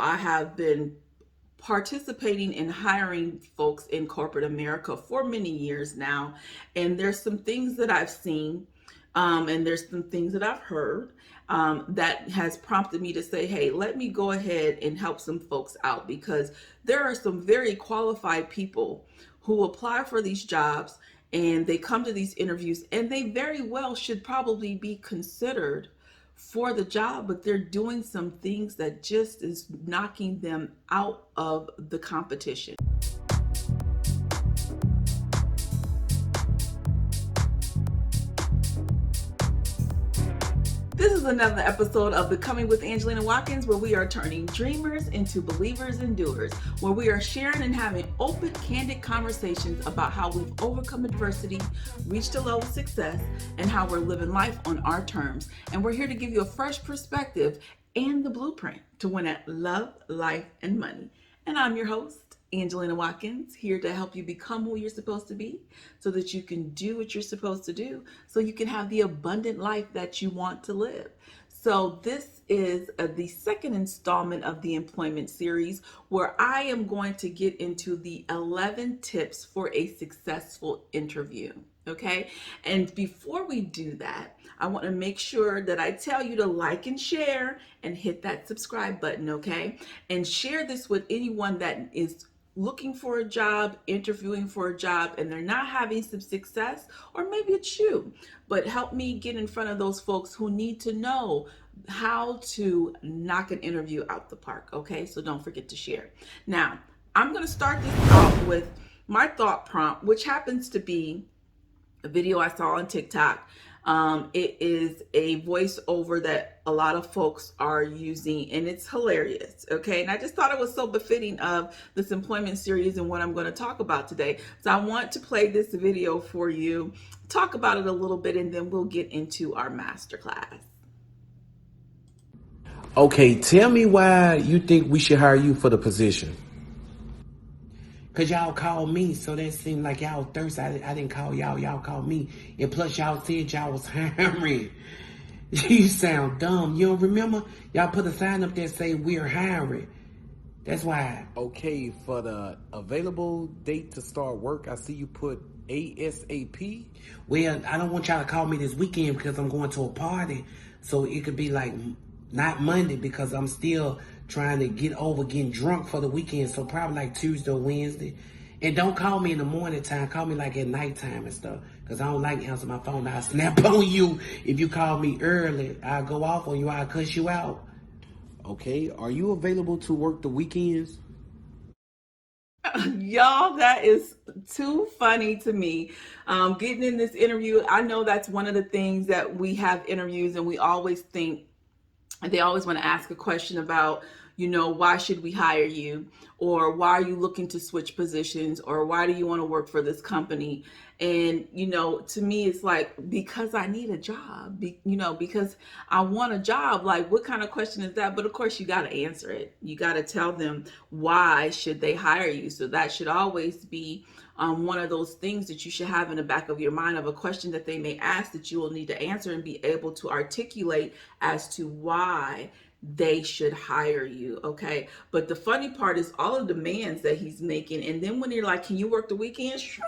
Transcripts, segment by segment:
I have been participating in hiring folks in corporate America for many years now. And there's some things that I've seen, and there's some things that I've heard, that has prompted me to say, hey, let me go ahead and help some folks out, because there are some very qualified people who apply for these jobs and they come to these interviews and they very well should probably be considered for the job, but they're doing some things that just is knocking them out of the competition. This is another episode of Becoming with Angelina Watkins, where we are turning dreamers into believers and doers, where we are sharing and having open, candid conversations about how we've overcome adversity, reached a level of success, and how we're living life on our terms. And we're here to give you a fresh perspective and the blueprint to win at love, life, and money. And I'm your host, Angelina Watkins, here to help you become who you're supposed to be so that you can do what you're supposed to do, so you can have the abundant life that you want to live. So this is the second installment of the employment series, where I am going to get into the 11 tips for a successful interview. Okay. And before we do that, I want to make sure that I tell you to like and share and hit that subscribe button. Okay. And share this with anyone that is looking for a job, interviewing for a job, and they're not having some success, or maybe it's you, but help me get in front of those folks who need to know how to knock an interview out the park. Okay, so don't forget to share. Now, I'm going to start this off with my thought prompt, which happens to be a video I saw on TikTok. It is a voiceover that a lot of folks are using, and it's hilarious. Okay. And I just thought it was so befitting of this employment series and what I'm going to talk about today. So I want to play this video for you, talk about it a little bit, and then we'll get into our masterclass. Okay, tell me why you think we should hire you for the position. Cause y'all called me, so that seemed like y'all thirsty. I didn't call y'all, y'all called me. And plus y'all said y'all was hiring. You sound dumb. You don't remember? Y'all put a sign up there say we're hiring. That's why. Okay, for the available date to start work, I see you put ASAP. Well, I don't want y'all to call me this weekend because I'm going to a party. So it could be like not Monday, because I'm still trying to get over getting drunk for the weekend. So probably like Tuesday or Wednesday. And don't call me in the morning time. Call me like at nighttime and stuff. Because I don't like answering my phone. I'll snap on you if you call me early. I'll go off on you. I'll cuss you out. Okay, are you available to work the weekends? Y'all, that is too funny to me. Getting in this interview, I know that's one of the things that we have interviews, and we always think, they always want to ask a question about, why should we hire you? Or why are you looking to switch positions? Or why do you want to work for this company? And, to me, it's like, because I need a job, because I want a job. Like, what kind of question is that? But of course, you got to answer it. You got to tell them, why should they hire you? So that should always be one of those things that you should have in the back of your mind, of a question that they may ask that you will need to answer and be able to articulate as to why they should hire you. Okay. But the funny part is all of the demands that he's making. And then when you're like, can you work the weekends? He's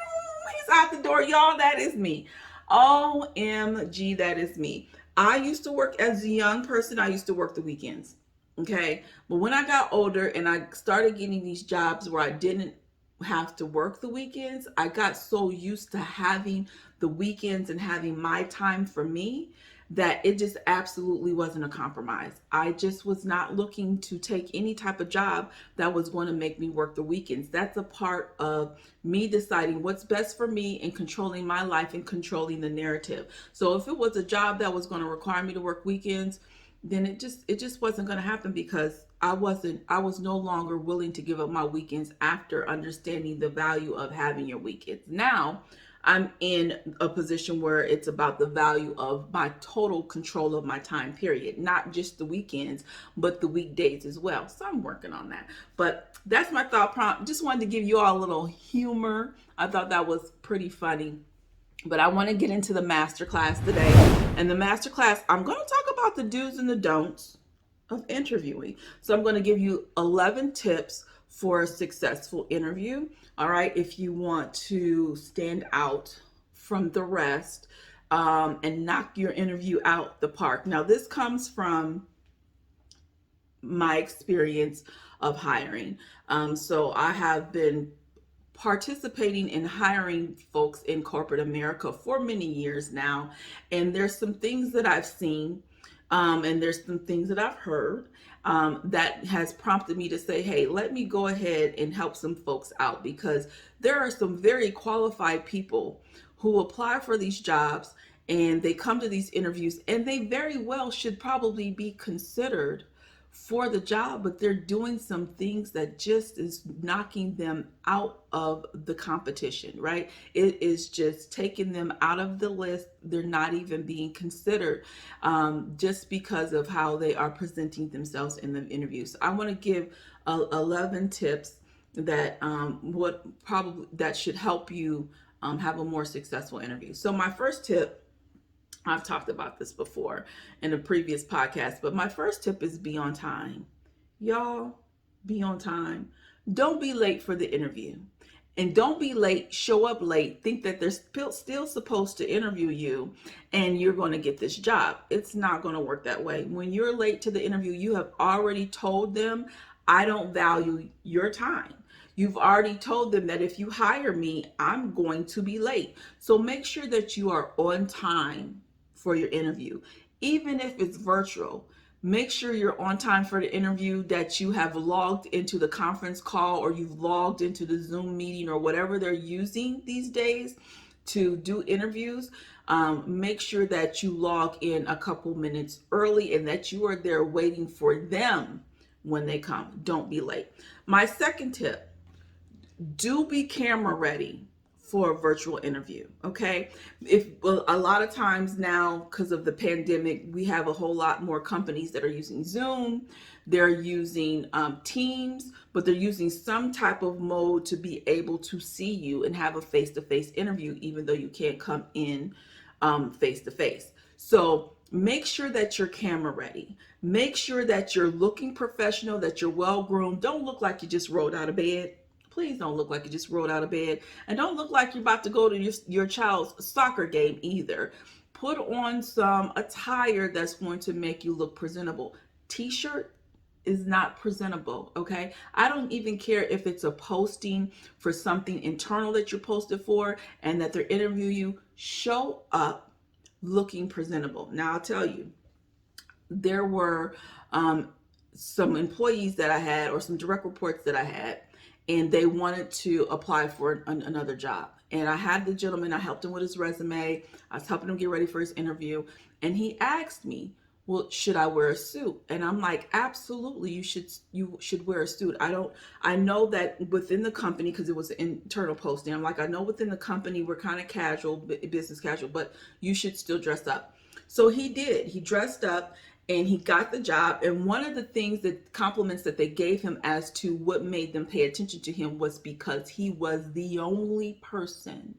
out the door. Y'all, that is me. OMG, that is me. I used to work as a young person. I used to work the weekends. Okay. But when I got older and I started getting these jobs where I didn't have to work the weekends, I got so used to having the weekends and having my time for me that it just absolutely wasn't a compromise. I just was not looking to take any type of job that was going to make me work the weekends. That's a part of me deciding what's best for me and controlling my life and controlling the narrative. So if it was a job that was going to require me to work weekends, then it just wasn't going to happen, because I was no longer willing to give up my weekends after understanding the value of having your weekends. Now I'm in a position where it's about the value of my total control of my time period, not just the weekends, but the weekdays as well. So I'm working on that. But that's my thought prompt. Just wanted to give you all a little humor. I thought that was pretty funny. But I want to get into the masterclass today. And the masterclass, I'm going to talk about the do's and the don'ts. of interviewing. So I'm going to give you 11 tips for a successful interview. All right. If you want to stand out from the rest and knock your interview out the park. Now, this comes from my experience of hiring. So I have been participating in hiring folks in corporate America for many years now. And there's some things that I've seen, and there's some things that I've heard that has prompted me to say, hey, let me go ahead and help some folks out, because there are some very qualified people who apply for these jobs and they come to these interviews and they very well should probably be considered for the job, but they're doing some things that just is knocking them out of the competition, right? It is just taking them out of the list. They're not even being considered just because of how they are presenting themselves in the interviews. So I want to give 11 tips that that should help you have a more successful interview. So my first tip, I've talked about this before in a previous podcast, but my first tip is be on time. Y'all, be on time. Don't be late for the interview. And don't be late, show up late, think that they're still supposed to interview you and you're going to get this job. It's not going to work that way. When you're late to the interview, you have already told them, I don't value your time. You've already told them that if you hire me, I'm going to be late. So make sure that you are on time for your interview. Even if it's virtual, make sure you're on time for the interview, that you have logged into the conference call or you've logged into the Zoom meeting or whatever they're using these days to do interviews. Make sure that you log in a couple minutes early and that you are there waiting for them when they come. Don't be late. My second tip, do be camera ready for a virtual interview. Okay. A lot of times now, because of the pandemic, we have a whole lot more companies that are using Zoom, they're using Teams, but they're using some type of mode to be able to see you and have a face-to-face interview, even though you can't come in face-to-face. So make sure that you're camera ready. Make sure that you're looking professional, that you're well groomed. Don't look like you just rolled out of bed. Please don't look like you just rolled out of bed. And don't look like you're about to go to your child's soccer game either. Put on some attire that's going to make you look presentable. T-shirt is not presentable, okay? I don't even care if it's a posting for something internal that you're posted for and that they're interviewing you. Show up looking presentable. Now, I'll tell you, there were some employees that I had, or some direct reports that I had, and they wanted to apply for another job. And I had the gentleman, I helped him with his resume. I was helping him get ready for his interview. And he asked me, well, should I wear a suit? And I'm like, absolutely, you should wear a suit. I know that within the company, because it was an internal posting, I'm like, I know within the company we're kind of casual, business casual, but you should still dress up. So he did. He dressed up and he got the job. And one of the things, that compliments that they gave him as to what made them pay attention to him, was because he was the only person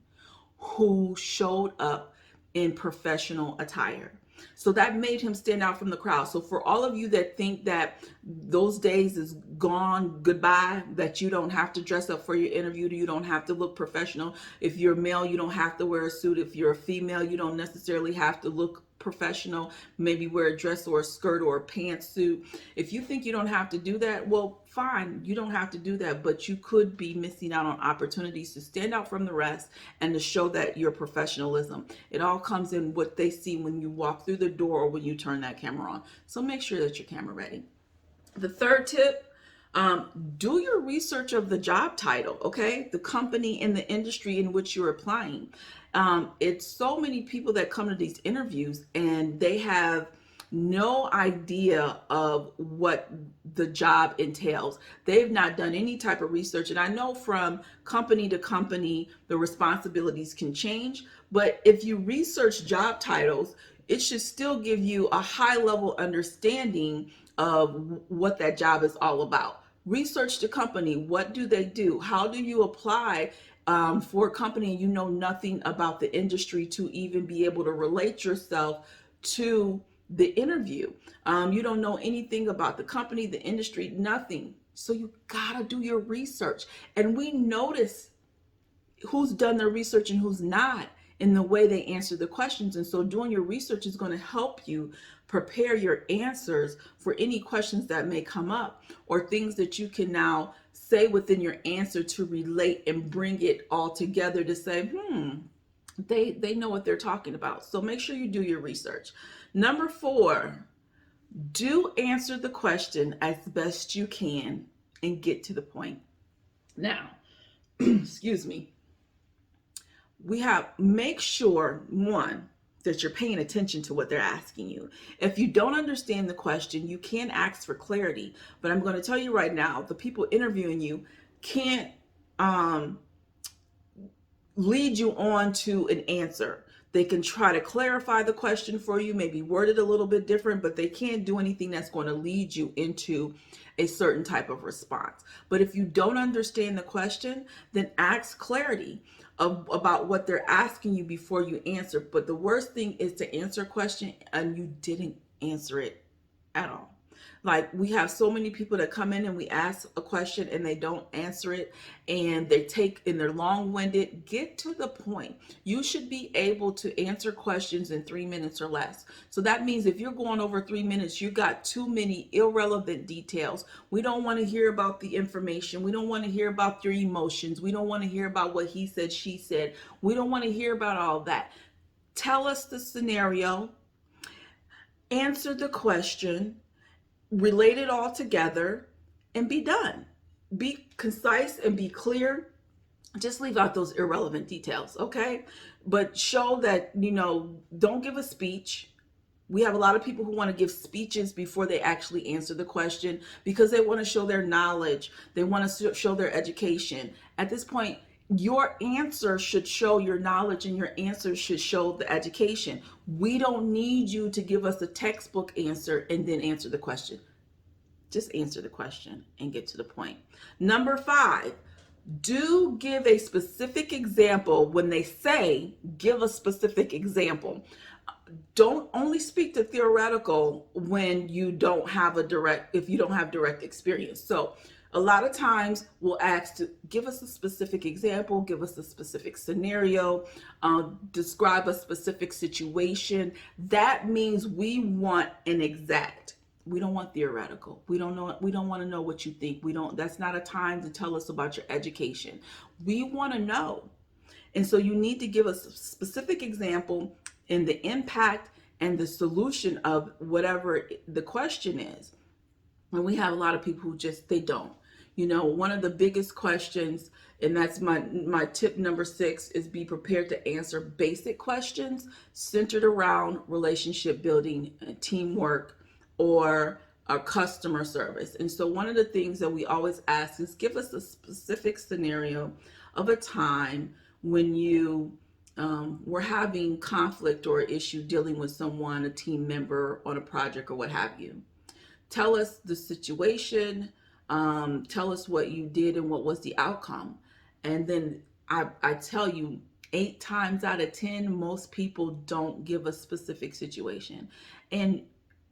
who showed up in professional attire. So that made him stand out from the crowd. So for all of you that think that those days is gone, goodbye, that you don't have to dress up for your interview, you don't have to look professional. If you're male, you don't have to wear a suit. If you're a female, you don't necessarily have to look professional, maybe wear a dress or a skirt or a pantsuit. If you think you don't have to do that, well, fine, you don't have to do that, but you could be missing out on opportunities to stand out from the rest and to show that your professionalism. It all comes in what they see when you walk through the door or when you turn that camera on. So make sure that you're camera ready. The third tip, do your research of the job title, okay? The company and the industry in which you're applying. It's so many people that come to these interviews and they have no idea of what the job entails. They've not done any type of research. And I know from company to company, the responsibilities can change. But if you research job titles, it should still give you a high level understanding of what that job is all about. Research the company. What do they do? How do you apply for a company and you know nothing about the industry to even be able to relate yourself to the interview. You don't know anything about the company, the industry, nothing. So you gotta do your research. And we notice who's done their research and who's not in the way they answer the questions. And so doing your research is going to help you prepare your answers for any questions that may come up, or things that you can now say within your answer to relate and bring it all together to say, they know what they're talking about. So make sure you do your research. Number 4, do answer the question as best you can and get to the point. Now, excuse me, make sure, one, that you're paying attention to what they're asking you. If you don't understand the question, you can ask for clarity. But I'm going to tell you right now, the people interviewing you can't lead you on to an answer. They can try to clarify the question for you, maybe word it a little bit different, but they can't do anything that's going to lead you into a certain type of response. But if you don't understand the question, then ask clarity about what they're asking you before you answer. But the worst thing is to answer a question and you didn't answer it at all. Like, we have so many people that come in and we ask a question and they don't answer it, and they're long-winded. Get to the point. You should be able to answer questions in 3 minutes or less. So that means if you're going over 3 minutes, you got too many irrelevant details. We don't want to hear about the information. We don't want to hear about your emotions. We don't want to hear about what he said, she said. We don't want to hear about all that. Tell us the scenario, answer the question, relate it all together, and be done. Be concise and be clear. Just leave out those irrelevant details, okay? But show that, don't give a speech. We have a lot of people who want to give speeches before they actually answer the question because they want to show their knowledge. They want to show their education. At this point, your answer should show your knowledge and your answer should show the education. We don't need you to give us a textbook answer and then answer the question. Just answer the question and get to the point. Number 5, do give a specific example. When they say, give a specific example. Don't only speak to theoretical when you don't have if you don't have direct experience. So a lot of times we'll ask to give us a specific example, give us a specific scenario, describe a specific situation. That means we want an exact. We don't want theoretical. We don't want to know what you think. That's not a time to tell us about your education. We want to know. And so you need to give us a specific example and the impact and the solution of whatever the question is. And we have a lot of people who they don't. One of the biggest questions, and that's my tip number 6, is be prepared to answer basic questions centered around relationship building, teamwork, or a customer service. And so one of the things that we always ask is give us a specific scenario of a time when you were having conflict or issue dealing with someone, a team member on a project or what have you. Tell us the situation, tell us what you did and what was the outcome. And then I tell you, 8 times out of 10, most people don't give a specific situation. And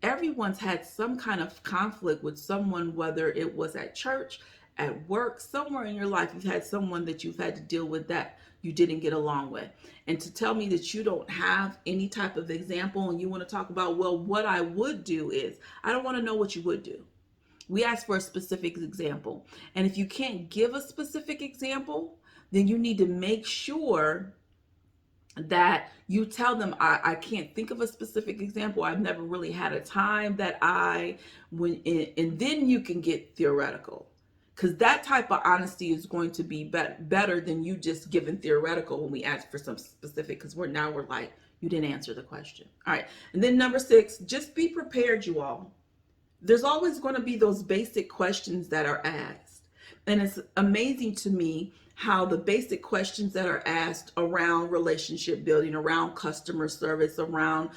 everyone's had some kind of conflict with someone, whether it was at church, at work, somewhere in your life, you've had someone that you've had to deal with that you didn't get along with. And to tell me that you don't have any type of example and you want to talk about, well, what I would do is, I don't want to know what you would do. We ask for a specific example. And if you can't give a specific example, then you need to make sure that you tell them, I can't think of a specific example. I've never really had a time that and then you can get theoretical. Because that type of honesty is going to be better than you just giving theoretical when we ask for some specific, because we're like, you didn't answer the question. All right. And then number 6, just be prepared, you all. There's always going to be those basic questions that are asked. And it's amazing to me how the basic questions that are asked around relationship building, around customer service, around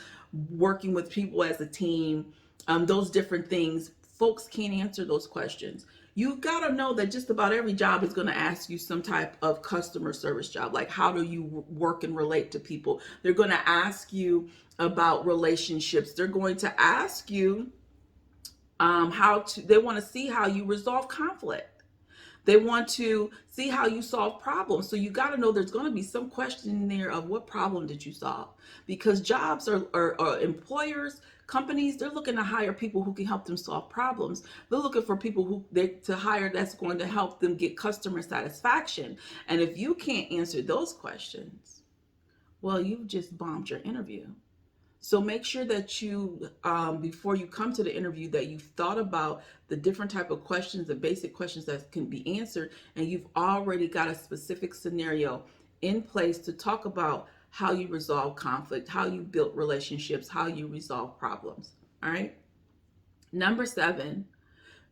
working with people as a team, those different things, folks can't answer those questions. You got to know that just about every job is going to ask you some type of customer service job. Like, how do you work and relate to people? They're going to ask you about relationships. They're going to ask you they want to see how you resolve conflict. They want to see how you solve problems. So you got to know there's going to be some question in there of what problem did you solve? Because jobs are employers, companies, they're looking to hire people who can help them solve problems. They're looking for people who they to hire that's going to help them get customer satisfaction. And if you can't answer those questions, well, you've just bombed your interview. So make sure that you, before you come to the interview, that you've thought about the different type of questions, the basic questions that can be answered, and you've already got a specific scenario in place to talk about how you resolve conflict, how you build relationships, how you resolve problems. All right. Number 7,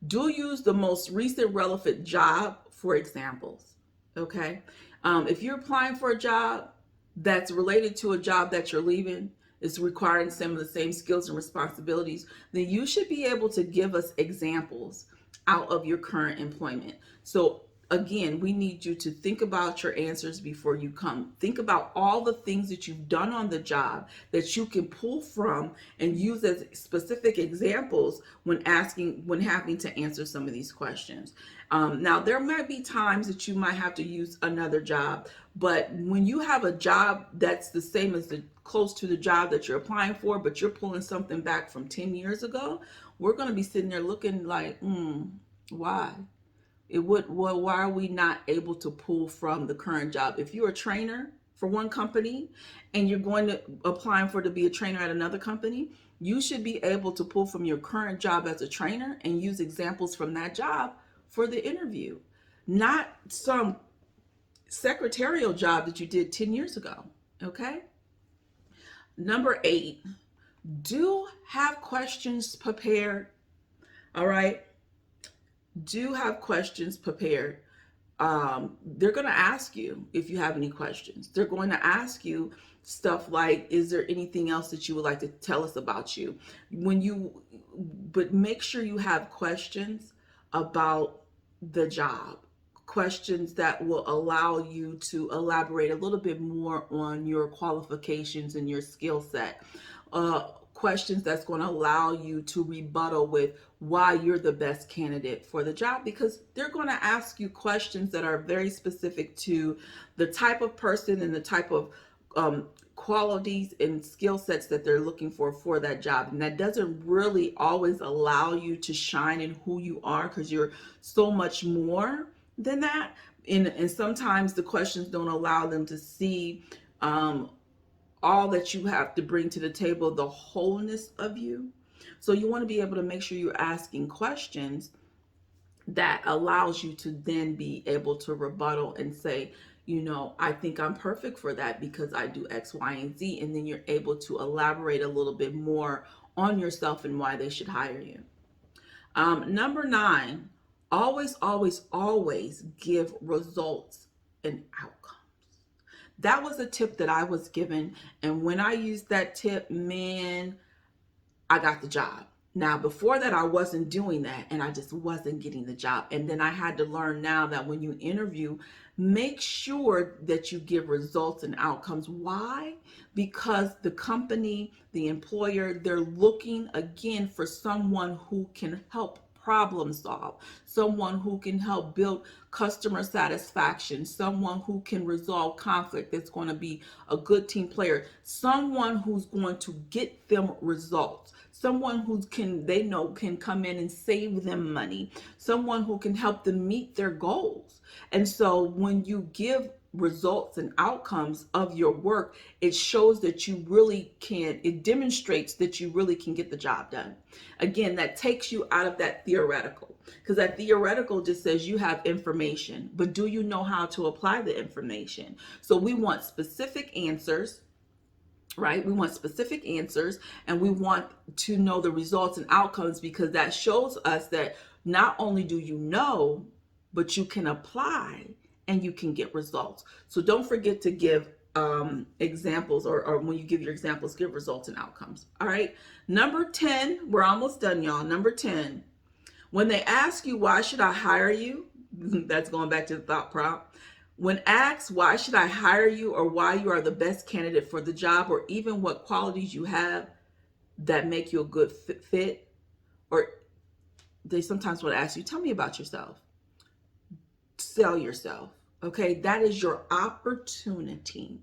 do use the most recent relevant job for examples. Okay. If you're applying for a job that's related to a job that you're leaving, is requiring some of the same skills and responsibilities, then you should be able to give us examples out of your current employment. So again, we need you to think about your answers before you come. Think about all the things that you've done on the job that you can pull from and use as specific examples when having to answer some of these questions. Now, there might be times that you might have to use another job, but when you have a job that's the same as close to the job that you're applying for, but you're pulling something back from 10 years ago, we're going to be sitting there looking like, why? Why are we not able to pull from the current job? If you're a trainer for one company and you're going to applying for to be a trainer at another company, you should be able to pull from your current job as a trainer and use examples from that job for the interview, not some secretarial job that you did 10 years ago. Okay. Number 8, do have questions prepared. All right. Do have questions prepared. They're going to ask you if you have any questions. They're going to ask you stuff like, is there anything else that you would like to tell us about you? But make sure you have questions about the job, questions that will allow you to elaborate a little bit more on your qualifications and your skill set. Questions that's going to allow you to rebuttal with why you're the best candidate for the job, because they're going to ask you questions that are very specific to the type of person and the type of qualities and skill sets that they're looking for that job. And that doesn't really always allow you to shine in who you are, because you're so much more than that. And sometimes the questions don't allow them to see all that you have to bring to the table, the wholeness of you. So you want to be able to make sure you're asking questions that allows you to then be able to rebuttal and say, I think I'm perfect for that because I do X, Y, and Z. And then you're able to elaborate a little bit more on yourself and why they should hire you. Number 9, always, always, always give results and outcomes. That was a tip that I was given. And when I used that tip, man, I got the job. Now, before that, I wasn't doing that and I just wasn't getting the job. And then I had to learn now that when you interview, make sure that you give results and outcomes. Why? Because the company, the employer, they're looking again for someone who can help problem solve, someone who can help build customer satisfaction, someone who can resolve conflict, that's going to be a good team player, someone who's going to get them results, someone who they know can come in and save them money, someone who can help them meet their goals. And so when you give results and outcomes of your work, it shows that you really can, it demonstrates that you really can get the job done. Again, that takes you out of that theoretical, because that theoretical just says you have information, but do you know how to apply the information? So we want specific answers, right? We want specific answers, and we want to know the results and outcomes, because that shows us that not only do you know, but you can apply and you can get results. So don't forget to give examples, or when you give your examples, give results and outcomes. All right. Number 10, we're almost done, y'all. Number 10, When they ask you, why should I hire you? That's going back to the thought prompt. When asked, why should I hire you, or why you are the best candidate for the job, or even what qualities you have that make you a good fit, or they sometimes want to ask you, tell me about yourself. Sell yourself. Okay, that is your opportunity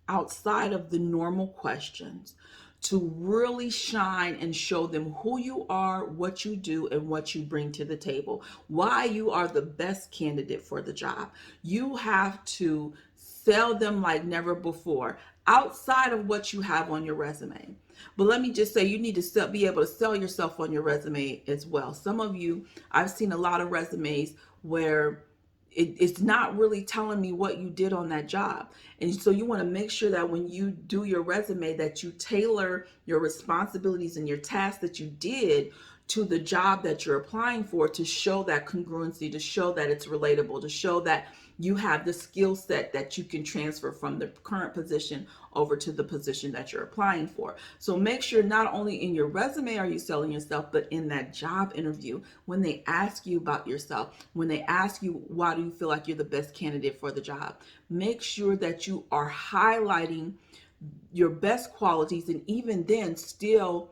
outside of the normal questions to really shine and show them who you are, what you do, and what you bring to the table, why you are the best candidate for the job. You have to sell them like never before, outside of what you have on your resume. But let me just say, you need to be able to sell yourself on your resume as well. Some of you, I've seen a lot of resumes where it's not really telling me what you did on that job. And so you want to make sure that when you do your resume, that you tailor your responsibilities and your tasks that you did to the job that you're applying for, to show that congruency, to show that it's relatable, to show that you have the skill set that you can transfer from the current position over to the position that you're applying for. So make sure not only in your resume are you selling yourself, but in that job interview, when they ask you about yourself, when they ask you, why do you feel like you're the best candidate for the job? Make sure that you are highlighting your best qualities, and even then still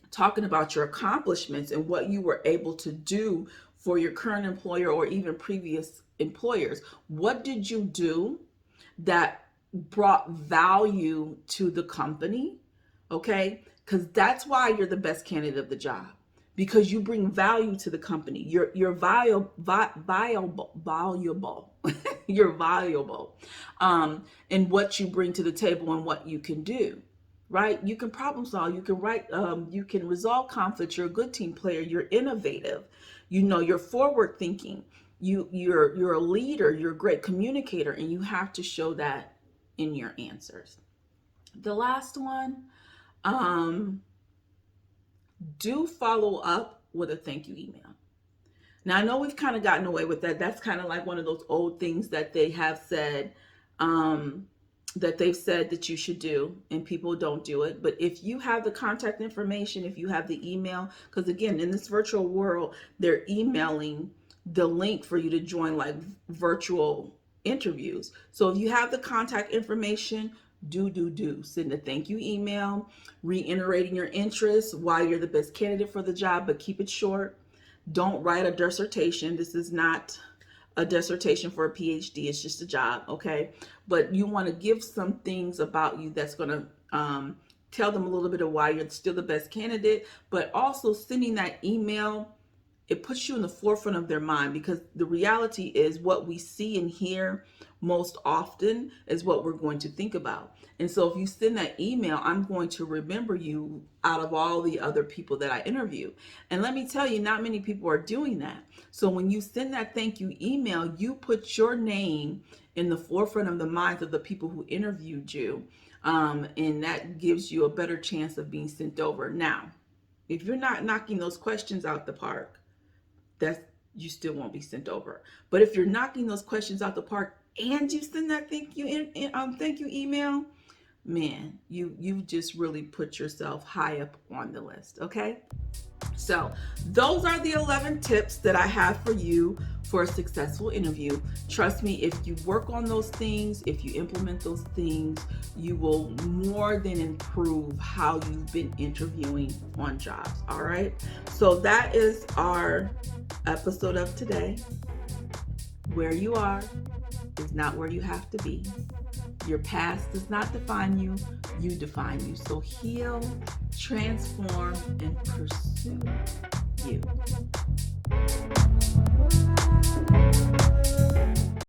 talking about your accomplishments and what you were able to do for your current employer or even previous employers. What did you do that brought value to the company? Okay, because that's why you're the best candidate of the job, because you bring value to the company. You're valuable. You're valuable in what you bring to the table and what you can do. Right? You can problem solve, you can write, you can resolve conflicts, you're a good team player, you're innovative, you're forward thinking, you're a leader, you're a great communicator, and you have to show that in your answers. The last one, do follow up with a thank you email. Now I know we've kind of gotten away with that. That's kind of like one of those old things that they have said, that they've said that you should do, and people don't do it. But if you have the contact information, if you have the email, because again, in this virtual world, they're emailing the link for you to join like virtual interviews. So if you have the contact information, do send a thank you email, reiterating your interests, why you're the best candidate for the job, but keep it short. Don't write a dissertation. This is not a dissertation for a PhD. It's just a job, okay? But you want to give some things about you that's going to tell them a little bit of why you're still the best candidate, but also sending that email, it puts you in the forefront of their mind, because the reality is what we see and hear most often is what we're going to think about. And so if you send that email, I'm going to remember you out of all the other people that I interview. And let me tell you, not many people are doing that. So when you send that thank you email, you put your name in the forefront of the minds of the people who interviewed you. And that gives you a better chance of being sent over. Now, if you're not knocking those questions out the park, you still won't be sent over. But if you're knocking those questions out the park and you send that thank you email, man, you've just really put yourself high up on the list. Okay, so those are the 11 tips that I have for you for a successful interview. Trust me, if you work on those things, if you implement those things, you will more than improve how you've been interviewing on jobs. All right, so that is our episode of today. Where you are is not where you have to be. Your past does not define you, you define you. So heal, transform, and pursue you.